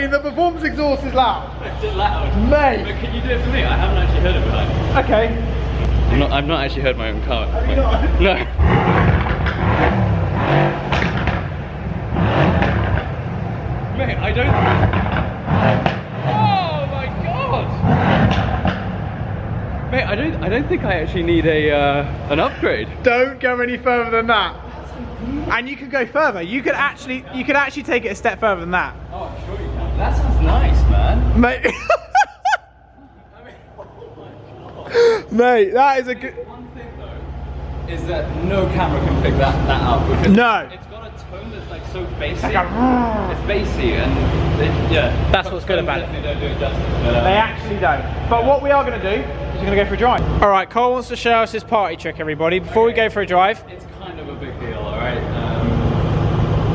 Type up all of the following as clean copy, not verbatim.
mean, the performance exhaust is loud. It's loud. Mate. But can you do it for me? I haven't actually heard it behind. Okay. I've not actually heard my own car. Have you not? No. Mate, I don't... Oh my god! Mate, I don't think I actually need an upgrade. Don't go any further than that. And you can go further. You could actually take it a step further than that. Oh, I'm sure you can. That sounds nice, man. Mate. Mate, that is a good... One thing though, is that no camera can pick that up because No. it's got a tone that's like so bassy. Like a... It's bassy and yeah. That's what's good about it. Definitely don't do it justice. But, They actually don't. But what we are going to do is we're going to go for a drive. All right, Cole wants to show us his party trick, everybody. Before we go for a drive. It's kind of a big deal, all right.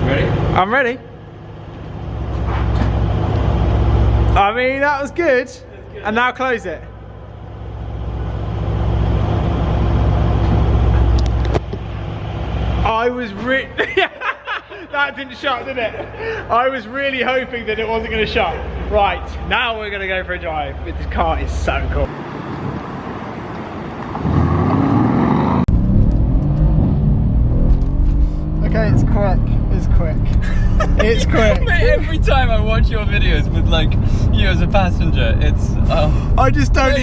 Ready? I'm ready. I mean, that was good. And now close it. I was that didn't shut, did it? I was really hoping that it wasn't going to shut. Right, now we're going to go for a drive. This car is so cool. Okay, it's quick. It's quick. It's quick. Mate, every time I watch your videos with like you as a passenger, it's I just don't.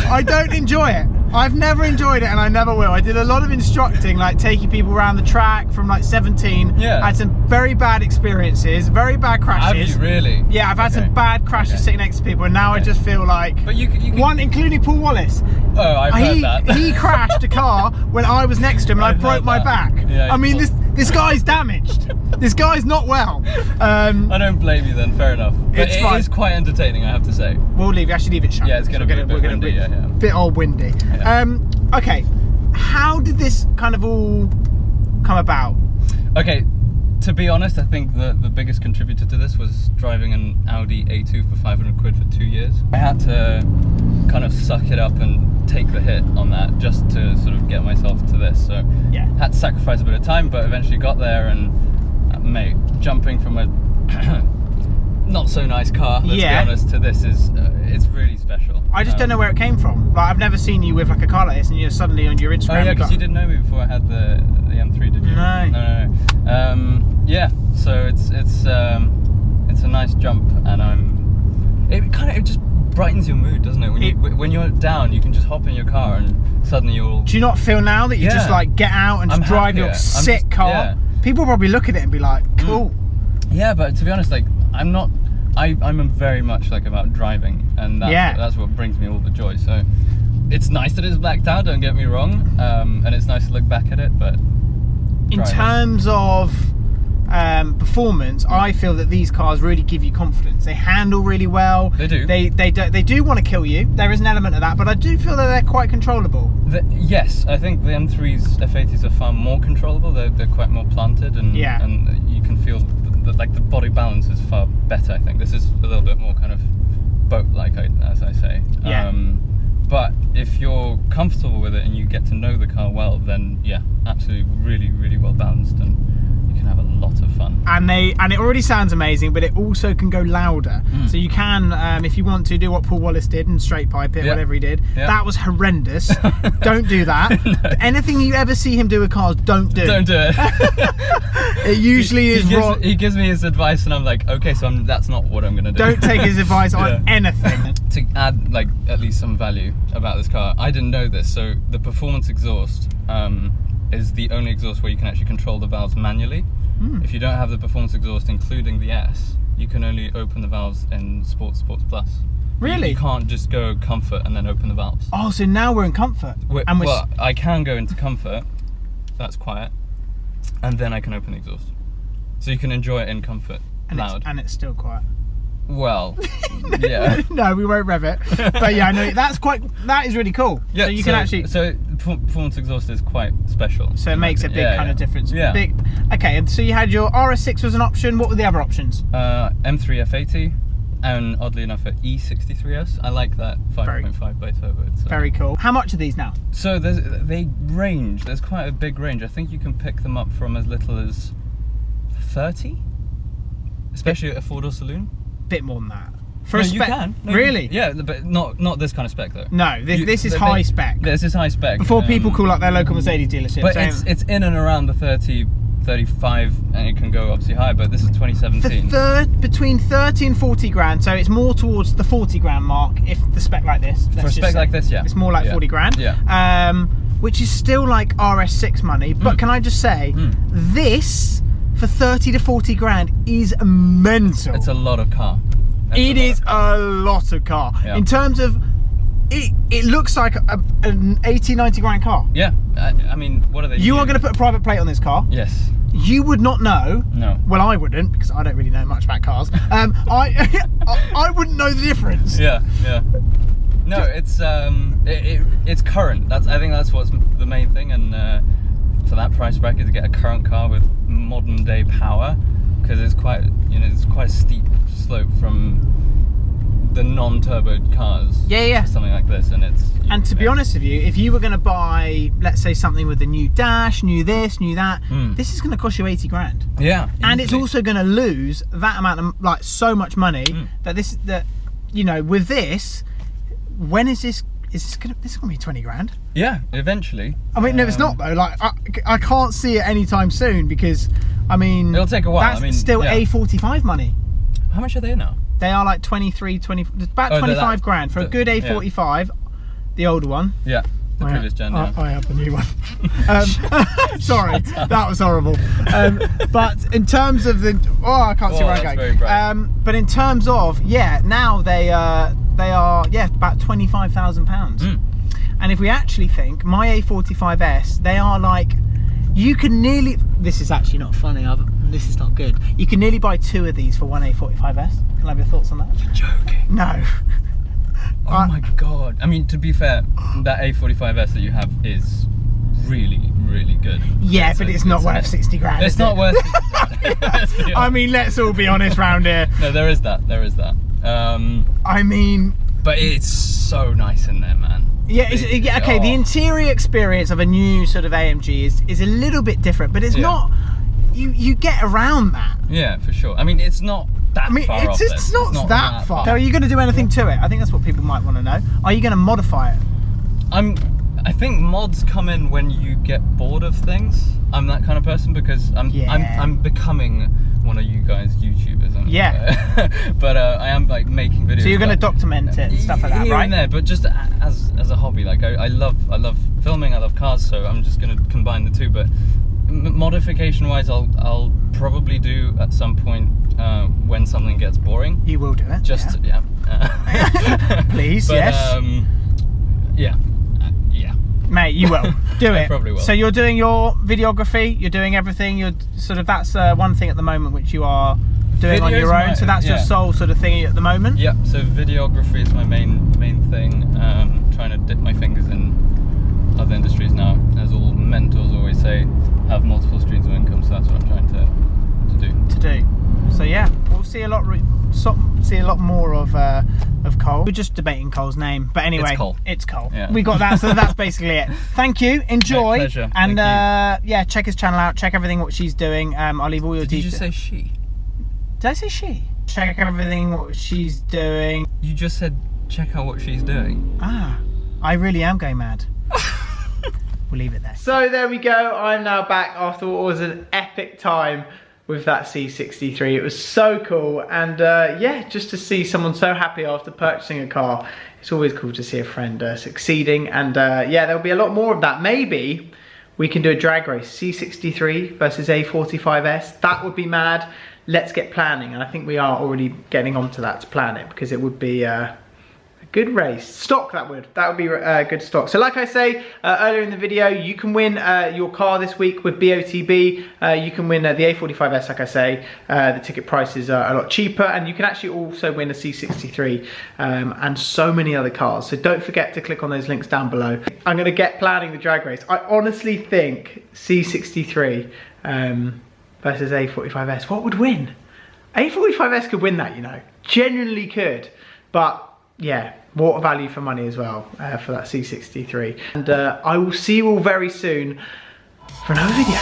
I don't enjoy it. I've never enjoyed it, and I never will. I did a lot of instructing, like taking people around the track from like 17. Yeah. I had some very bad experiences, very bad crashes. Have you really? Yeah, I've had some bad crashes sitting next to people, and now I just feel like. But you can... One, including Paul Wallace. Oh, I've heard that. He crashed a car when I was next to him, and I broke my back. Yeah, I mean, this guy's damaged. This guy's not well. I don't blame you then. Fair enough. But it is quite entertaining, I have to say. We'll leave. Actually, leave it shut. Yeah, it's going to be a bit windy. Yeah. Bit old windy. Yeah. Okay, how did this kind of all come about? Okay, to be honest, I think the biggest contributor to this was driving an Audi A2 for 500 quid for 2 years. I had to kind of suck it up and take the hit on that just to sort of get myself to this. So yeah, had to sacrifice a bit of time, but eventually got there. And mate, jumping from a not so nice car, let's be honest, to this is it's really special. I just don't know where it came from. Like, I've never seen you with like a car like this, and you're suddenly on your Instagram. Oh yeah, because you didn't know me before I had the M3, did you? No. No. Yeah, so it's a nice jump, and it just brightens your mood, doesn't it? When you're down, you can just hop in your car and suddenly you'll. Do you not feel now that you just like get out and just drive your sick car? Yeah. People probably look at it and be like, cool. Yeah, but to be honest, like I'm very much like about driving, and that's what brings me all the joy. So it's nice that it's blacked out, don't get me wrong, and it's nice to look back at it, but in terms of performance, I feel that these cars really give you confidence. They handle really well. They do. They do want to kill you. There is an element of that, but I do feel that they're quite controllable. Yes, I think the M3s, F80s are far more controllable. They're quite more planted, and you can feel like the body balance is far better. I think this is a little bit more kind of boat-like, as I say. Yeah. But if you're comfortable with it and you get to know the car well, then yeah, absolutely, really, really well balanced, and you can have a lot of fun. And it already sounds amazing, but it also can go louder. So you can, if you want to, do what Paul Wallace did and straight pipe it, whatever he did. That was horrendous. Don't do that. No. Anything you ever see him do with cars, don't do. Don't do it. It usually is wrong. He gives me his advice, and I'm like, okay, so that's not what I'm going to do. Don't take his advice on anything. To add like at least some value about this car, I didn't know this. So the performance exhaust is the only exhaust where you can actually control the valves manually. If you don't have the performance exhaust, including the S, you can only open the valves in Sports Plus. Really? You can't just go Comfort and then open the valves. Oh, so now we're in Comfort. Well, I can go into Comfort, that's quiet, and then I can open the exhaust. So you can enjoy it in Comfort, loud. And it's still quiet. Well, yeah. No, we won't rev it. But yeah, no, that is really cool. Yeah, so you can actually. So performance exhaust is quite special. So it makes a big kind of difference. Yeah. Okay, and so you had your RS6 was an option. What were the other options? M3 F80, and oddly enough, an E63S. I like that 5.5 by turbo. Very cool. How much are these now? So they range. There's quite a big range. I think you can pick them up from as little as 30, especially at a 4-door saloon. bit more than that. For No, a you spec, can. No, really? Yeah, but not this kind of spec though. No, this is high spec. This is high spec. Before people call up their local Mercedes dealership. But saying, it's in and around the 30, 35, and it can go obviously higher. But this is 2017. between 30 and 40 grand, so it's more towards the 40 grand mark if the spec like this. For a spec like this, yeah. It's more like 40 grand. Yeah. Which is still like RS6 money. But can I just say, this for 30 to 40 grand is mental. It's a lot of car. It is a lot of car. Yeah. In terms of, it looks like an 80, 90 grand car. Yeah. I mean, what are they? You are going to put a private plate on this car. Yes. You would not know. No. Well, I wouldn't, because I don't really know much about cars. I wouldn't know the difference. Yeah. Yeah. No, it's current. I think that's what's the main thing, and for that price bracket to get a current car with modern day power, because it's quite a steep slope from the non-turbo cars. Yeah. Something like this, and it's. And to be honest with you, if you were going to buy, let's say, something with a new dash, new this, new that, this is going to cost you 80 grand. Yeah. And it's also going to lose that amount of, like, so much money that with this, when is this? This is going to be 20 grand. Yeah, eventually. I mean, no, it's not though. Like, I can't see it anytime soon because, I mean, it'll take a while. That's still A45 money. How much are they now? They are like 23, 20, about 25 grand for a good A45, the older one. Yeah, the previous gen. Yeah. I have the new one. Sorry, that was horrible. But in terms of the, I can't see where I'm going. But in terms of, now they are about £25,000. And if we actually think, my A45S, they are like, you can nearly, this is actually not funny, this is not good. You can nearly buy 2 of these for one A45S. Can I have your thoughts on that? You're joking. No. Oh my God. I mean, to be fair, that A45S that you have is really, really good. Yeah, but it's not worth 60 grand. It's not worth 60 grand. I mean, let's all be honest round here. No, there is that. I mean, but it's so nice in there, man. Yeah, okay, the interior experience of a new sort of AMG is a little bit different, but it's not, you get around that. Yeah, for sure. I mean, it's not that far off. It's not that far. So are you going to do anything to it? I think that's what people might want to know. Are you going to modify it? I think mods come in when you get bored of things. I'm that kind of person because I'm becoming one of you guys YouTubers. But I am like making videos. So you're going to document it and stuff like that, here right? And there, but just as a hobby. Like I love filming. I love cars, so I'm just going to combine the two. But modification wise, I'll probably do at some point when something gets boring. You will do it. Just please, but, yes. Yeah. Mate, you will do it. I probably will. So you're doing your videography, you're doing everything. You're sort of, that's one thing at the moment which you are doing on your own. So that's your sole sort of thing at the moment. Yeah. So videography is my main thing. Trying to dip my fingers in other industries now, as all mentors always say, have multiple streams of income. So that's what I'm trying to do. So yeah, we'll see a lot more of Cole. We're just debating Cole's name, but anyway, it's Cole. Yeah. We got that, so that's basically it. Thank you, enjoy, pleasure. And check his channel out, check everything what she's doing. I'll leave all your details. Did you just say she? Did I say she? Check everything what she's doing. You just said check out what she's doing. I really am going mad. We'll leave it there. So there we go, I'm now back after what was an epic time with that C63. It was so cool, and just to see someone so happy after purchasing a car, it's always cool to see a friend succeeding, and there'll be a lot more of that. Maybe we can do a drag race, C63 versus A45S. That would be mad. Let's get planning, and I think we are already getting onto that to plan it, because it would be a good race. Stock, that would be good stock. So like I say earlier in the video, you can win your car this week with BOTB. You can win the A45S, like I say. The ticket prices are a lot cheaper, and you can actually also win a C63 and so many other cars. So don't forget to click on those links down below. I'm going to get planning the drag race. I honestly think C63 versus A45S, what would win? A45S could win that, you know, genuinely could. But yeah, what a value for money as well for that C63. And I will see you all very soon for another video.